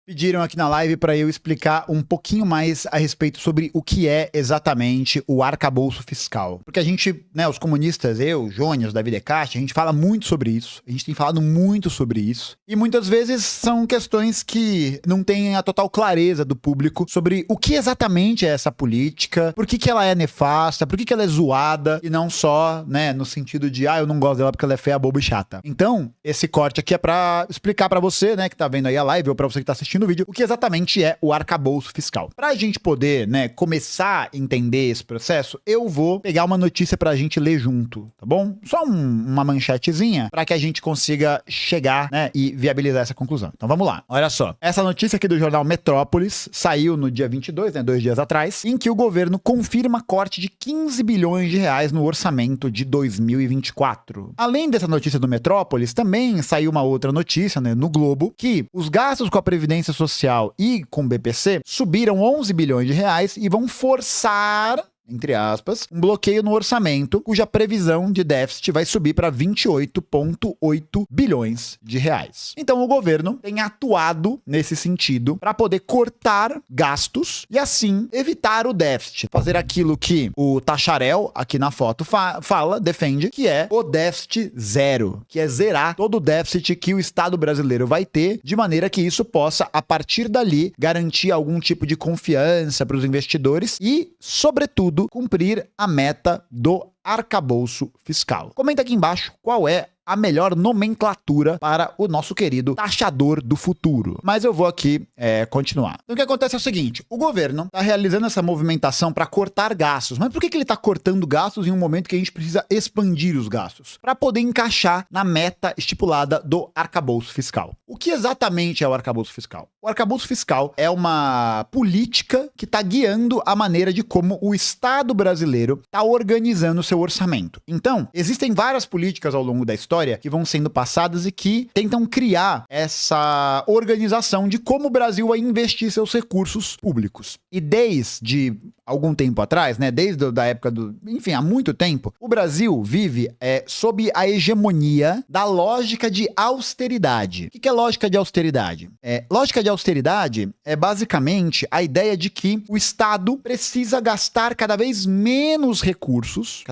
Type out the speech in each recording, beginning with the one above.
Pediram aqui na live para eu explicar um pouquinho mais a respeito sobre o que é exatamente o arcabouço fiscal. Porque a gente, né, os comunistas, eu, Jônios, Davi Decastro, a gente fala muito sobre isso. A gente tem falado muito sobre isso. E muitas vezes são questões que não têm a total clareza do público sobre o que exatamente é essa política, por que ela é nefasta, por que ela é zoada, e não só, né, no sentido de, eu não gosto dela porque ela é feia, boba e chata. Então, esse corte aqui é pra explicar pra você, né, que tá vendo aí a live, ou pra você que tá assistindo o vídeo, o que exatamente é o arcabouço fiscal. Pra gente poder, né, começar a entender esse processo, eu vou pegar uma notícia pra gente ler junto, tá bom? Só uma manchetezinha pra que a gente consiga chegar, né, e viabilizar essa conclusão. Então vamos lá. Olha só. Essa notícia aqui do jornal Metrópolis saiu no dia 22, né, 2 dias atrás, em que o governo confirma corte de 15 bilhões de reais no orçamento de 2024. Além dessa notícia do Metrópolis, também saiu uma outra notícia, né, no Globo, que os gastos com a Previdência Social e com o BPC subiram 11 bilhões de reais e vão forçar, entre aspas, um bloqueio no orçamento, cuja previsão de déficit vai subir para 28,8 bilhões de reais. Então o governo tem atuado nesse sentido para poder cortar gastos e assim evitar o déficit, fazer aquilo que o Tacharel aqui na foto defende, que é o déficit zero, que é zerar todo o déficit que o Estado brasileiro vai ter, de maneira que isso possa, a partir dali, garantir algum tipo de confiança para os investidores e, sobretudo, cumprir a meta do arcabouço fiscal. Comenta aqui embaixo qual é a melhor nomenclatura para o nosso querido taxador do futuro. Mas eu vou aqui continuar. Então o que acontece é o seguinte, o governo está realizando essa movimentação para cortar gastos. Mas por que ele está cortando gastos em um momento que a gente precisa expandir os gastos? Para poder encaixar na meta estipulada do arcabouço fiscal. O que exatamente é o arcabouço fiscal? O arcabouço fiscal é uma política que está guiando a maneira de como o Estado brasileiro está organizando o seu orçamento. Então, existem várias políticas ao longo da história que vão sendo passadas e que tentam criar essa organização de como o Brasil vai investir seus recursos públicos. E desde algum tempo atrás, né, desde a época enfim, há muito tempo, o Brasil vive sob a hegemonia da lógica de austeridade. O que é lógica de austeridade? Lógica de austeridade é basicamente a ideia de que o Estado precisa gastar cada vez menos recursos,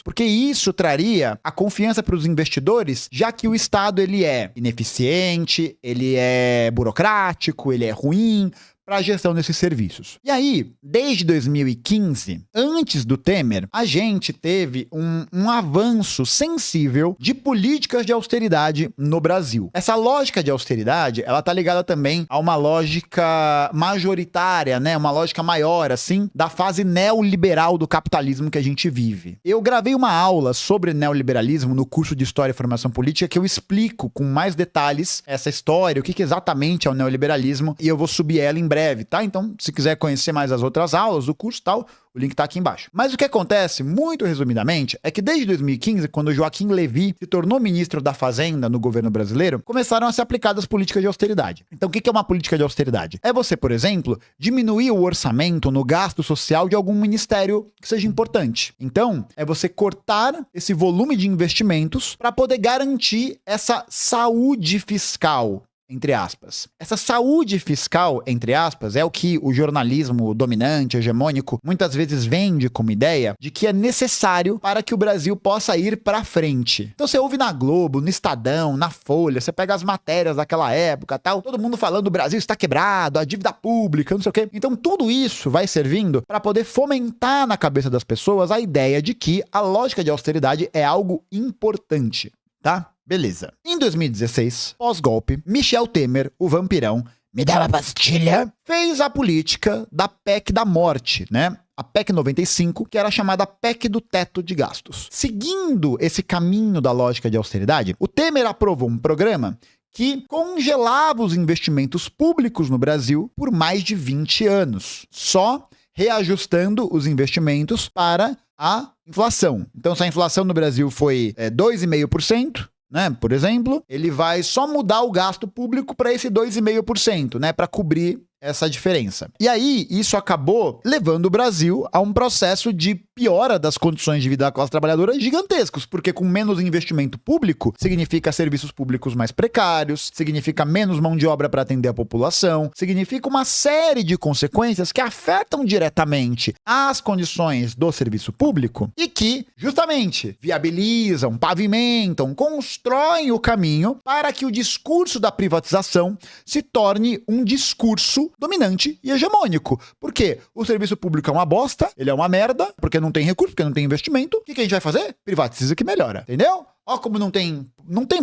porque isso traria a confiança para os investidores, já que o Estado ele é ineficiente, ele é burocrático, ele é ruim para a gestão desses serviços. E aí, desde 2015, antes do Temer, a gente teve um avanço sensível de políticas de austeridade no Brasil. Essa lógica de austeridade, ela tá ligada também a uma lógica majoritária, né? Uma lógica maior, assim, da fase neoliberal do capitalismo que a gente vive. Eu gravei uma aula sobre neoliberalismo no curso de História e Formação Política que eu explico com mais detalhes essa história, o que exatamente é o neoliberalismo, e eu vou subir ela em breve, tá? Então, se quiser conhecer mais as outras aulas do curso e tal, o link tá aqui embaixo. Mas o que acontece, muito resumidamente, é que desde 2015, quando Joaquim Levy se tornou ministro da Fazenda no governo brasileiro, começaram a ser aplicadas políticas de austeridade. Então, o que é uma política de austeridade? É você, por exemplo, diminuir o orçamento no gasto social de algum ministério que seja importante. Então, é você cortar esse volume de investimentos para poder garantir essa saúde fiscal, entre aspas. Essa saúde fiscal, entre aspas, é o que o jornalismo dominante, hegemônico, muitas vezes vende como ideia de que é necessário para que o Brasil possa ir para frente. Então você ouve na Globo, no Estadão, na Folha, você pega as matérias daquela época, tal, todo mundo falando o Brasil está quebrado, a dívida pública, não sei o quê. Então tudo isso vai servindo para poder fomentar na cabeça das pessoas a ideia de que a lógica de austeridade é algo importante, tá? Beleza. Em 2016, pós-golpe, Michel Temer, o vampirão, me dá uma pastilha, fez a política da PEC da morte, né? A PEC 95, que era chamada PEC do teto de gastos. Seguindo esse caminho da lógica de austeridade, o Temer aprovou um programa que congelava os investimentos públicos no Brasil por mais de 20 anos, só reajustando os investimentos para a inflação. Então, se a inflação no Brasil foi 2,5%, né, por exemplo, ele vai só mudar o gasto público para esse 2,5%, né, para cobrir essa diferença. E aí, isso acabou levando o Brasil a um processo de piora das condições de vida da classe trabalhadora gigantescos, porque com menos investimento público, significa serviços públicos mais precários, significa menos mão de obra para atender a população, significa uma série de consequências que afetam diretamente as condições do serviço público e que, justamente, viabilizam, pavimentam, constroem o caminho para que o discurso da privatização se torne um discurso dominante e hegemônico. Por quê? O serviço público é uma bosta, ele é uma merda, porque não tem recurso, porque não tem investimento. O que a gente vai fazer? Privatiza que melhora, entendeu? Ó como não tem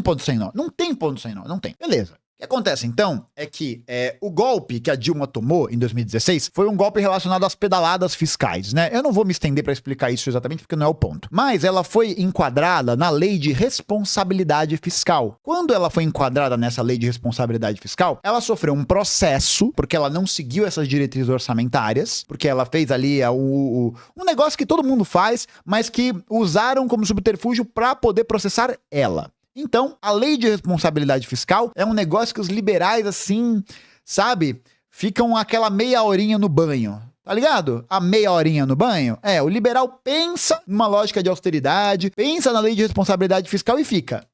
ponto sem nó. Não tem ponto sem nó, não tem. Beleza. O que acontece, então, é que o golpe que a Dilma tomou em 2016 foi um golpe relacionado às pedaladas fiscais, né? Eu não vou me estender para explicar isso exatamente, porque não é o ponto. Mas ela foi enquadrada na lei de responsabilidade fiscal. Quando ela foi enquadrada nessa lei de responsabilidade fiscal, ela sofreu um processo, porque ela não seguiu essas diretrizes orçamentárias, porque ela fez ali um negócio que todo mundo faz, mas que usaram como subterfúgio para poder processar ela. Então, a lei de responsabilidade fiscal é um negócio que os liberais, assim, sabe, ficam aquela meia horinha no banho. Tá ligado? A meia horinha no banho. O liberal pensa numa lógica de austeridade, pensa na lei de responsabilidade fiscal e fica,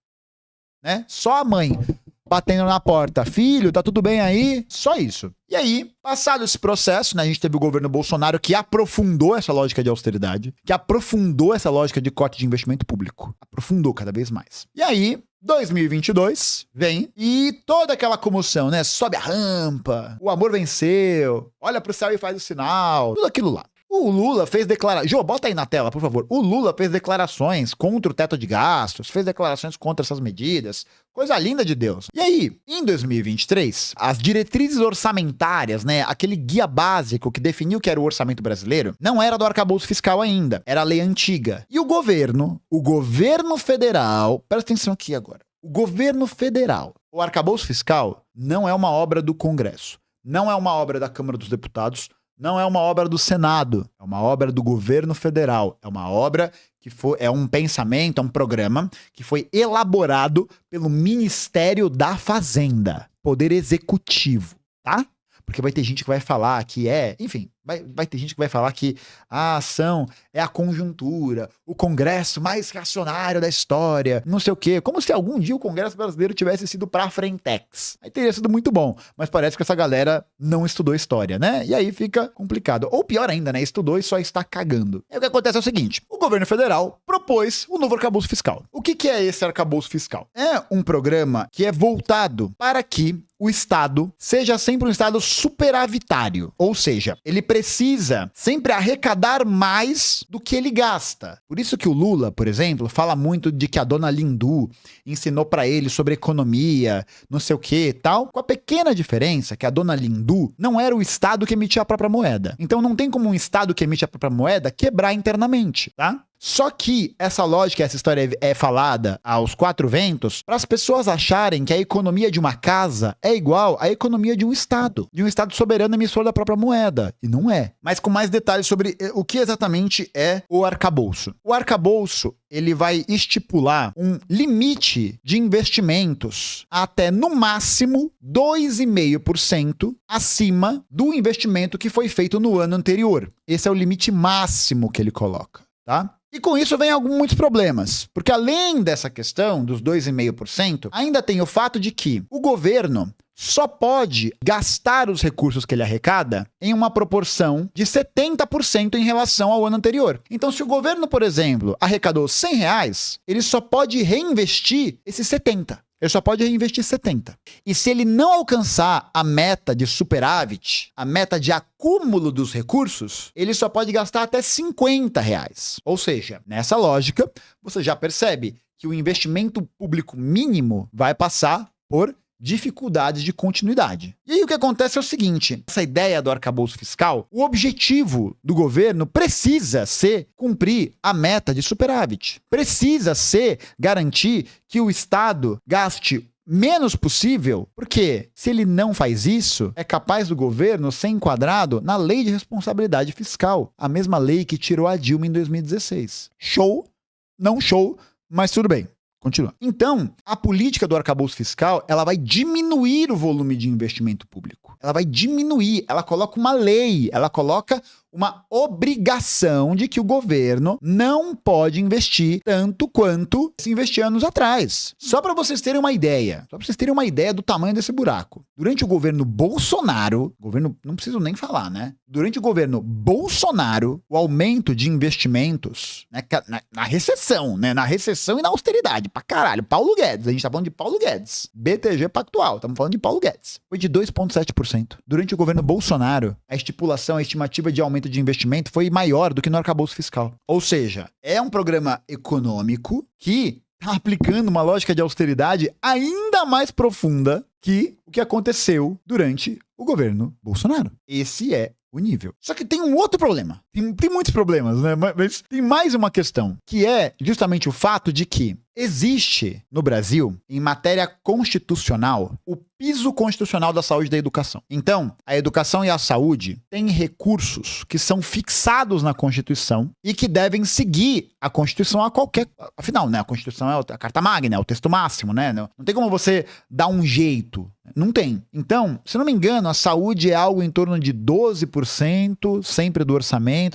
né? Só a mãe batendo na porta. Filho, tá tudo bem aí? Só isso. E aí, passado esse processo, né, a gente teve o governo Bolsonaro que aprofundou essa lógica de austeridade, que aprofundou essa lógica de corte de investimento público. Aprofundou cada vez mais. E aí, 2022 vem e toda aquela comoção, né? Sobe a rampa, o amor venceu, olha pro céu e faz o sinal, tudo aquilo lá. O Lula fez declarações... Jô, bota aí na tela, por favor. O Lula fez declarações contra o teto de gastos, fez declarações contra essas medidas. Coisa linda de Deus. E aí, em 2023, as diretrizes orçamentárias, né, aquele guia básico que definiu o que era o orçamento brasileiro, não era do arcabouço fiscal ainda, era a lei antiga. E o governo federal, presta atenção aqui agora, o governo federal, o arcabouço fiscal não é uma obra do Congresso, não é uma obra da Câmara dos Deputados, não é uma obra do Senado, é uma obra do governo federal, é uma obra que é um pensamento, é um programa que foi elaborado pelo Ministério da Fazenda, Poder Executivo, tá? Porque vai ter gente que vai falar que enfim, vai ter gente que vai falar que a ação é a conjuntura, o Congresso mais reacionário da história, não sei o quê. Como se algum dia o Congresso brasileiro tivesse sido pra Frentex. Aí teria sido muito bom, mas parece que essa galera não estudou história, né? E aí fica complicado. Ou pior ainda, né? Estudou e só está cagando. E o que acontece é o seguinte, o governo federal propôs o novo arcabouço fiscal. O que é esse arcabouço fiscal? É um programa que é voltado para que o Estado seja sempre um Estado superavitário. Ou seja, ele precisa sempre arrecadar mais do que ele gasta. Por isso que o Lula, por exemplo, fala muito de que a dona Lindu ensinou pra ele sobre economia, não sei o que e tal, com a pequena diferença que a dona Lindu não era o Estado que emitia a própria moeda. Então não tem como um Estado que emite a própria moeda quebrar internamente, tá? Só que essa lógica, essa história é falada aos quatro ventos para as pessoas acharem que a economia de uma casa é igual à economia de um Estado soberano emissor da própria moeda. E não é. Mas com mais detalhes sobre o que exatamente é o arcabouço. O arcabouço, ele vai estipular um limite de investimentos até, no máximo, 2,5% acima do investimento que foi feito no ano anterior. Esse é o limite máximo que ele coloca, tá? E com isso vem muitos problemas, porque além dessa questão dos 2,5%, ainda tem o fato de que o governo só pode gastar os recursos que ele arrecada em uma proporção de 70% em relação ao ano anterior. Então, se o governo, por exemplo, arrecadou R$100, ele só pode reinvestir esses 70%. Ele só pode reinvestir 70. E se ele não alcançar a meta de superávit, a meta de acúmulo dos recursos, ele só pode gastar até R$50. Ou seja, nessa lógica, você já percebe que o investimento público mínimo vai passar por dificuldades de continuidade. E aí o que acontece é o seguinte, essa ideia do arcabouço fiscal, o objetivo do governo precisa ser cumprir a meta de superávit. Precisa ser garantir que o Estado gaste menos possível, porque se ele não faz isso, é capaz do governo ser enquadrado na lei de responsabilidade fiscal, a mesma lei que tirou a Dilma em 2016. Show? Não show, mas tudo bem. Continua. Então, a política do arcabouço fiscal, ela vai diminuir o volume de investimento público. ela vai diminuir, ela coloca uma lei, ela coloca uma obrigação de que o governo não pode investir tanto quanto se investia anos atrás. Só para vocês terem uma ideia, do tamanho desse buraco. Durante o governo Bolsonaro, não preciso nem falar, né? Durante o governo Bolsonaro, o aumento de investimentos, né, na recessão, né? Na recessão e na austeridade, pra caralho. Paulo Guedes, a gente tá falando de Paulo Guedes. BTG Pactual, estamos falando de Paulo Guedes. Foi de 2,7%. Durante o governo Bolsonaro, a estimativa de aumento de investimento foi maior do que no arcabouço fiscal. Ou seja, é um programa econômico que está aplicando uma lógica de austeridade ainda mais profunda que o que aconteceu durante o governo Bolsonaro. Esse é o nível. Só que tem um outro problema. Tem muitos problemas, né? Mas tem mais uma questão, que é justamente o fato de que existe no Brasil, em matéria constitucional, o piso constitucional da saúde e da educação. Então, a educação e a saúde têm recursos que são fixados na Constituição e que devem seguir a Constituição a qualquer... Afinal, né? A Constituição é a Carta Magna, é o texto máximo, né? Não tem como você dar um jeito. Não tem. Então, se não me engano, a saúde é algo em torno de 12% sempre do orçamento,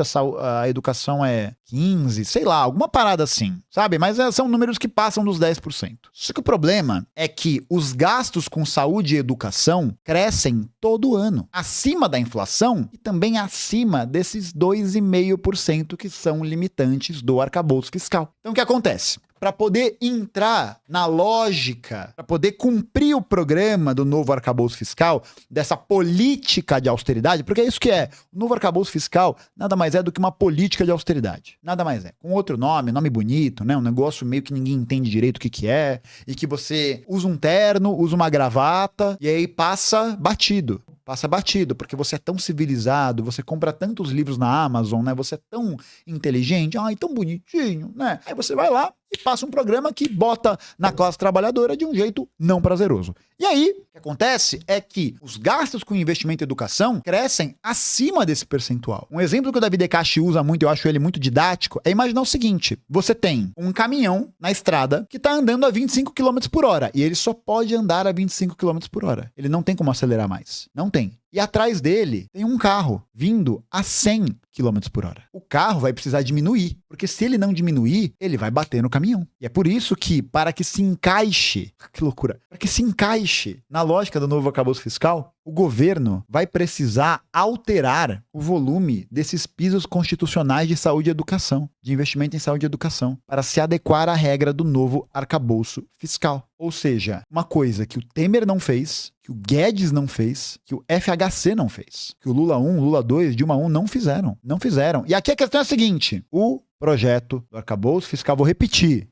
a educação é 15%, sei lá, alguma parada assim, sabe? Mas são números que passam dos 10%. Só que o problema é que os gastos com saúde e educação crescem todo ano, acima da inflação e também acima desses 2,5% que são limitantes do arcabouço fiscal. Então, o que acontece? Para poder entrar na lógica, para poder cumprir o programa do novo arcabouço fiscal, dessa política de austeridade, porque é isso que é. O novo arcabouço fiscal nada mais é do que uma política de austeridade. Nada mais é. Com outro nome bonito, né? Um negócio meio que ninguém entende direito o que é, e que você usa um terno, usa uma gravata, e aí passa batido. Passa batido, porque você é tão civilizado, você compra tantos livros na Amazon, né? Você é tão inteligente, tão bonitinho, né? Aí você vai lá e passa um programa que bota na classe trabalhadora de um jeito não prazeroso. E aí, o que acontece é que os gastos com investimento em educação crescem acima desse percentual. Um exemplo que o Davi Decache usa muito, eu acho ele muito didático, é imaginar o seguinte: você tem um caminhão na estrada que está andando a 25 km por hora, e ele só pode andar a 25 km por hora. Ele não tem como acelerar mais. Não tem. E atrás dele tem um carro vindo a 100 km por hora. O carro vai precisar diminuir, porque se ele não diminuir, ele vai bater no caminhão. E é por isso que, para que se encaixe, que loucura, para que se encaixe na lógica do novo arcabouço fiscal, o governo vai precisar alterar o volume desses pisos constitucionais de saúde e educação, de investimento em saúde e educação, para se adequar à regra do novo arcabouço fiscal. Ou seja, uma coisa que o Temer não fez, que o Guedes não fez, que o FHC não fez, que o Lula 1, Lula 2, Dilma 1 não fizeram. Não fizeram. E aqui a questão é a seguinte: o projeto do arcabouço fiscal, vou repetir,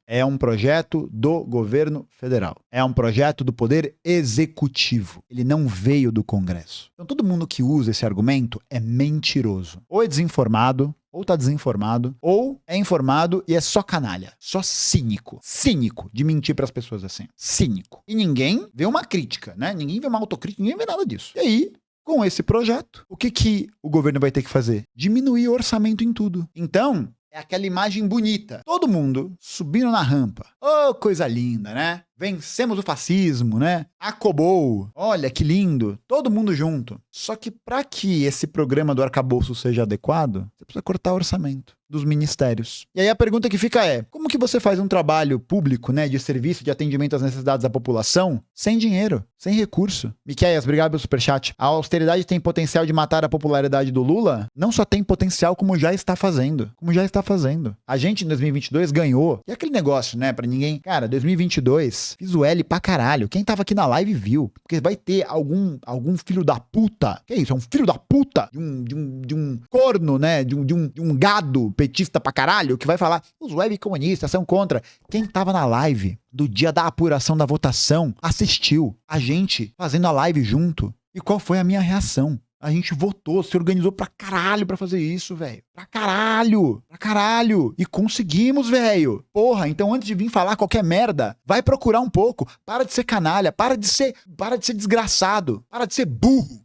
é um projeto do governo federal. É um projeto do poder executivo. Ele não veio do Congresso. Então todo mundo que usa esse argumento é mentiroso. Ou é desinformado, ou tá desinformado, ou é informado e é só canalha, só cínico. Cínico de mentir pras pessoas assim. Cínico. E ninguém vê uma crítica, né? Ninguém vê uma autocrítica, ninguém vê nada disso. E aí, com esse projeto, o que o governo vai ter que fazer? Diminuir o orçamento em tudo. Então, é aquela imagem bonita. Todo mundo subindo na rampa. Oh, coisa linda, né? Vencemos o fascismo, né? Acabou. Olha que lindo. Todo mundo junto. Só que para que esse programa do arcabouço seja adequado, você precisa cortar o orçamento dos ministérios. E aí a pergunta que fica é: como que você faz um trabalho público, né, de serviço de atendimento às necessidades da população sem dinheiro, sem recurso? Miqueias, obrigado pelo superchat. A austeridade tem potencial de matar a popularidade do Lula? Não só tem potencial, como já está fazendo. A gente em 2022 ganhou. E aquele negócio, né, pra ninguém... Cara, 2022, fiz o L pra caralho. Quem tava aqui na live viu. Porque vai ter algum filho da puta. Que é isso? É um filho da puta de um corno, né? De um gado petista pra caralho, que vai falar: os web comunistas são contra. Quem tava na live do dia da apuração da votação assistiu a gente fazendo a live junto. E qual foi a minha reação? A gente votou, se organizou pra caralho pra fazer isso, velho. Pra caralho. E conseguimos, velho. Porra, então antes de vir falar qualquer merda, vai procurar um pouco. Para de ser canalha, para de ser desgraçado, para de ser burro,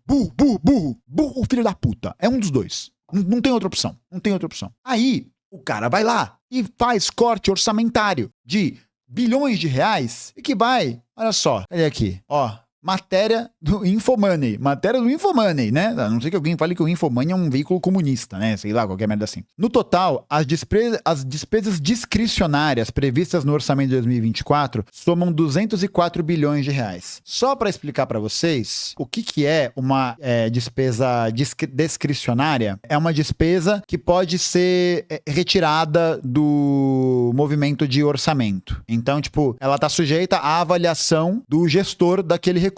filho da puta. É um dos dois. Não tem outra opção. Aí, o cara vai lá e faz corte orçamentário de bilhões de reais e que vai, olha só, olha aqui, ó, Matéria do Infomoney. Matéria do Infomoney, né? A não ser que alguém fale que o Infomoney é um veículo comunista, né? Sei lá, qualquer merda assim. No total, as despesas discricionárias previstas no orçamento de 2024 somam 204 bilhões de reais. Só para explicar para vocês o que é uma despesa discricionária, é uma despesa que pode ser retirada do movimento de orçamento. Então, tipo, ela tá sujeita à avaliação do gestor daquele recurso.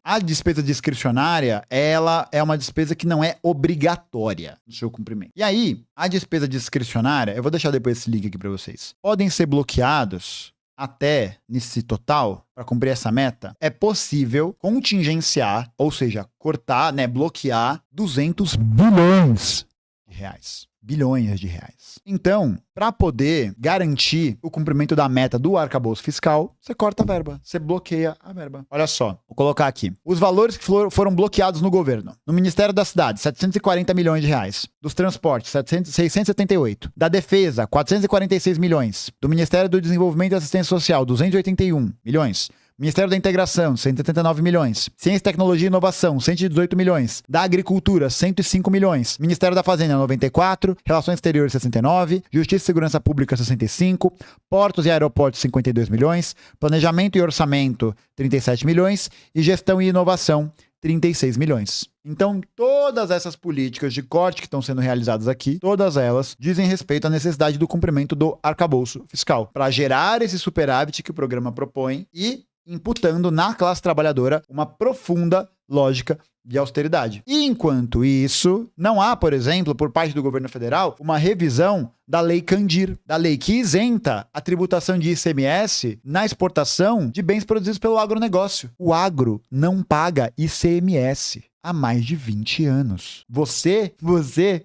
A despesa discricionária, ela é uma despesa que não é obrigatória no seu cumprimento. E aí, a despesa discricionária, eu vou deixar depois esse link aqui para vocês, podem ser bloqueados até nesse total, para cumprir essa meta, é possível contingenciar, ou seja, cortar, né, bloquear 200 bilhões de reais. Bilhões de reais. Então, para poder garantir o cumprimento da meta do arcabouço fiscal, você corta a verba, você bloqueia a verba. Olha só, vou colocar aqui. Os valores que foram bloqueados no governo. No Ministério da Cidade, 740 milhões de reais. Dos Transportes, 678. Da Defesa, 446 milhões. Do Ministério do Desenvolvimento e Assistência Social, 281 milhões. Ministério da Integração, 179 milhões. Ciência, Tecnologia e Inovação, 118 milhões. Da Agricultura, 105 milhões. Ministério da Fazenda, 94. Relações Exteriores, 69. Justiça e Segurança Pública, 65. Portos e Aeroportos, 52 milhões. Planejamento e Orçamento, 37 milhões. E Gestão e Inovação, 36 milhões. Então, todas essas políticas de corte que estão sendo realizadas aqui, todas elas dizem respeito à necessidade do cumprimento do arcabouço fiscal, para gerar esse superávit que o programa propõe e imputando na classe trabalhadora uma profunda lógica de austeridade. E enquanto isso, não há, por exemplo, por parte do governo federal, uma revisão da Lei Candir, da lei que isenta a tributação de ICMS na exportação de bens produzidos pelo agronegócio. O agro não paga ICMS há mais de 20 anos. Você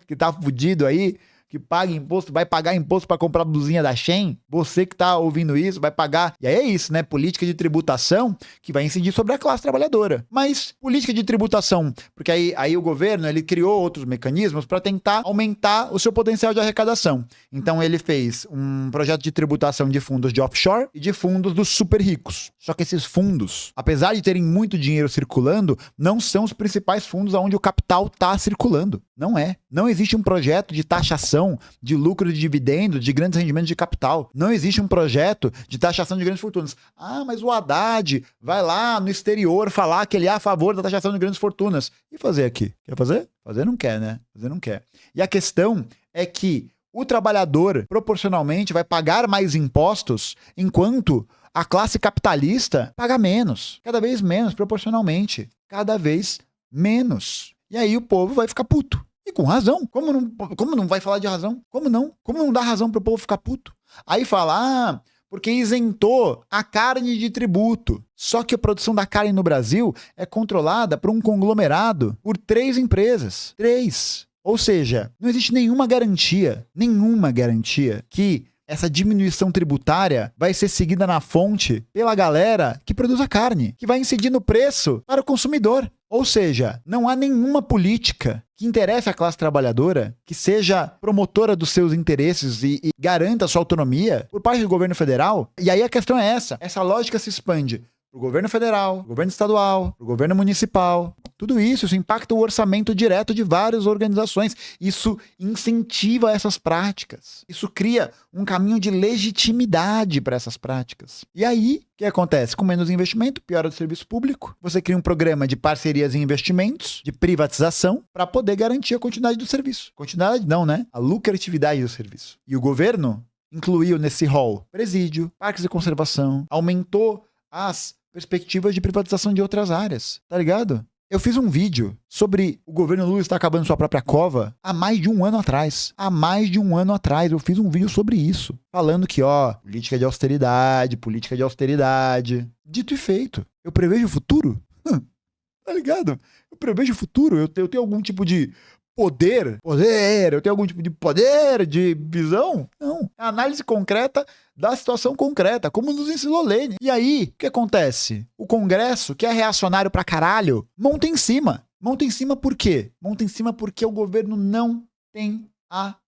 que tá fudido aí, que paga imposto, vai pagar imposto para comprar blusinha da Shein, você que tá ouvindo isso, vai pagar. E aí é isso, né? Política de tributação que vai incidir sobre a classe trabalhadora. Mas política de tributação, porque aí o governo, ele criou outros mecanismos para tentar aumentar o seu potencial de arrecadação. Então ele fez um projeto de tributação de fundos de offshore e de fundos dos super ricos. Só que esses fundos, apesar de terem muito dinheiro circulando, não são os principais fundos onde o capital tá circulando. Não é. Não existe um projeto de taxação de lucro de dividendo, de grandes rendimentos de capital. Não existe um projeto de taxação de grandes fortunas. Ah, mas o Haddad vai lá no exterior falar que ele é a favor da taxação de grandes fortunas. E fazer aqui? Quer fazer? Fazer não quer, né? Fazer não quer. E a questão é que o trabalhador, proporcionalmente, vai pagar mais impostos, enquanto a classe capitalista paga menos. Cada vez menos, proporcionalmente. Cada vez menos. E aí o povo vai ficar puto. E com razão. Como não vai falar de razão? Como não? Como não dá razão pro povo ficar puto? Aí fala, porque isentou a carne de tributo. Só que a produção da carne no Brasil é controlada por um conglomerado, por 3 empresas. 3. Ou seja, não existe nenhuma garantia que essa diminuição tributária vai ser seguida na fonte pela galera que produz a carne, que vai incidir no preço para o consumidor. Ou seja, não há nenhuma política que interesse à classe trabalhadora, que seja promotora dos seus interesses e garanta a sua autonomia por parte do governo federal. E aí a questão é essa lógica se expande para o governo federal, pro governo estadual, para o governo municipal. Tudo isso impacta o orçamento direto de várias organizações. Isso incentiva essas práticas. Isso cria um caminho de legitimidade para essas práticas. E aí, o que acontece? Com menos investimento, piora do serviço público. Você cria um programa de parcerias e investimentos, de privatização, para poder garantir a continuidade do serviço. Continuidade não, né? A lucratividade do serviço. E o governo incluiu nesse rol presídio, parques de conservação, aumentou as perspectivas de privatização de outras áreas. Tá ligado? Eu fiz um vídeo sobre o governo Lula estar acabando sua própria cova há mais de um ano atrás. Há mais de um ano atrás eu fiz um vídeo sobre isso. Falando que, política de austeridade. Dito e feito. Eu prevejo o futuro? Tá ligado? Eu prevejo o futuro. Eu tenho algum tipo de poder? Eu tenho algum tipo de poder, de visão? Não. É análise concreta da situação concreta, como nos ensinou Lênin. E aí, o que acontece? O Congresso, que é reacionário pra caralho, monta em cima. Monta em cima por quê? Monta em cima porque o governo não tem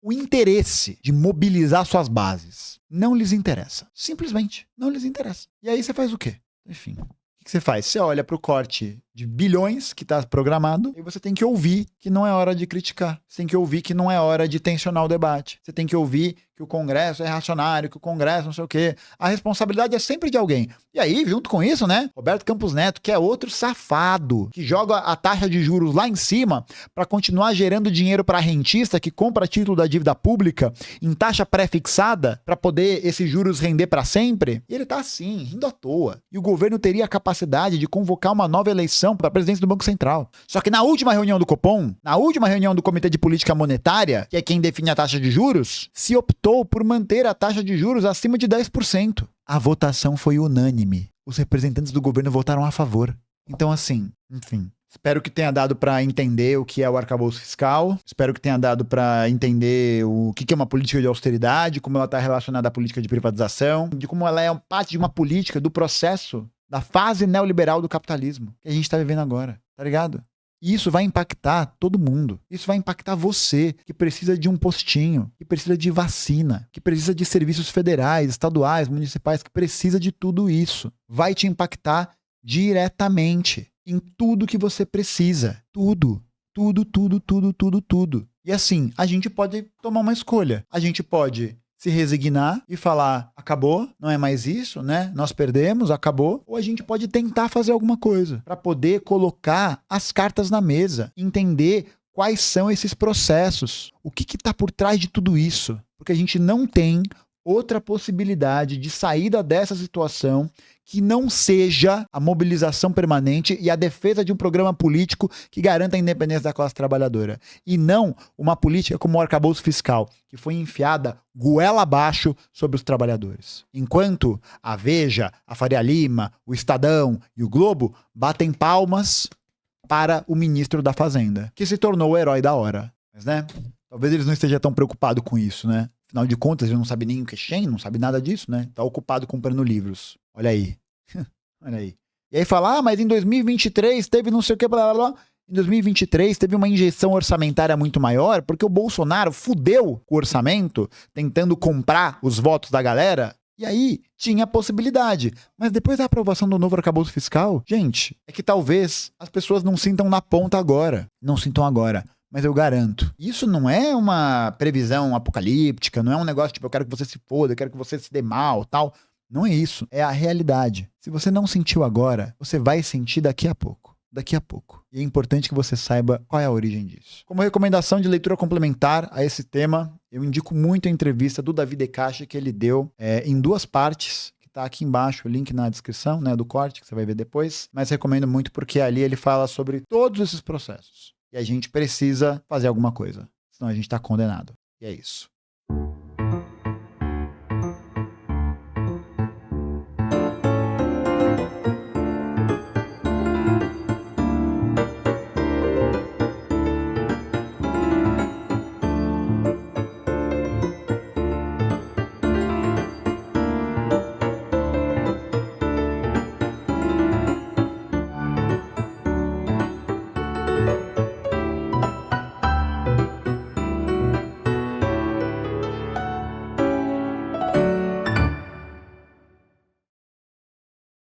o interesse de mobilizar suas bases. Não lhes interessa. Simplesmente, não lhes interessa. E aí você faz o quê? Enfim, o O que você faz? Você olha para o corte de bilhões que está programado e você tem que ouvir que não é hora de criticar. Você tem que ouvir que não é hora de tensionar o debate. Você tem que ouvir que o Congresso é reacionário, que o Congresso não sei o quê. A responsabilidade é sempre de alguém. E aí, junto com isso, né, Roberto Campos Neto, que é outro safado, que joga a taxa de juros lá em cima para continuar gerando dinheiro para rentista que compra título da dívida pública em taxa pré-fixada para poder esses juros render para sempre. E ele tá assim, rindo à toa. E o governo teria a capacidade de convocar uma nova eleição para a presidência do Banco Central. Só que na última reunião do Copom, na última reunião do Comitê de Política Monetária, que é quem define a taxa de juros, se optou por manter a taxa de juros acima de 10%. A votação foi unânime. Os representantes do governo votaram a favor. Então, assim, enfim. Espero que tenha dado para entender o que é o arcabouço fiscal. Espero que tenha dado para entender o que é uma política de austeridade, como ela está relacionada à política de privatização, de como ela é parte de uma política do processo da fase neoliberal do capitalismo que a gente está vivendo agora, tá ligado? E isso vai impactar todo mundo. Isso vai impactar você, que precisa de um postinho, que precisa de vacina, que precisa de serviços federais, estaduais, municipais, que precisa de tudo isso. Vai te impactar diretamente em tudo que você precisa. Tudo. Tudo. E assim, a gente pode tomar uma escolha. A gente pode se resignar e falar, acabou, não é mais isso, né? Nós perdemos, acabou. Ou a gente pode tentar fazer alguma coisa para poder colocar as cartas na mesa, entender quais são esses processos, o que está por trás de tudo isso. Porque a gente não tem outra possibilidade de saída dessa situação que não seja a mobilização permanente e a defesa de um programa político que garanta a independência da classe trabalhadora. E não uma política como o arcabouço fiscal, que foi enfiada goela abaixo sobre os trabalhadores. Enquanto a Veja, a Faria Lima, o Estadão e o Globo batem palmas para o ministro da Fazenda, que se tornou o herói da hora. Mas, né, talvez eles não estejam tão preocupados com isso, né? Afinal de contas, ele não sabe nem o que é Shen, não sabe nada disso, né? Tá ocupado comprando livros. Olha aí. Olha aí. E aí fala, mas em 2023 teve não sei o que, blá blá blá. Em 2023 teve uma injeção orçamentária muito maior, porque o Bolsonaro fudeu o orçamento, tentando comprar os votos da galera. E aí tinha a possibilidade. Mas depois da aprovação do novo arcabouço fiscal, gente, é que talvez as pessoas não sintam na ponta agora. Não sintam agora. Mas eu garanto, isso não é uma previsão apocalíptica, não é um negócio tipo, eu quero que você se foda, eu quero que você se dê mal, tal. Não é isso, é a realidade. Se você não sentiu agora, você vai sentir daqui a pouco. Daqui a pouco. E é importante que você saiba qual é a origem disso. Como recomendação de leitura complementar a esse tema, eu indico muito a entrevista do Davi De Castro que ele deu em 2 partes, que tá aqui embaixo, o link na descrição, né, do corte, que você vai ver depois. Mas recomendo muito porque ali ele fala sobre todos esses processos. E a gente precisa fazer alguma coisa. Senão a gente tá condenado. E é isso.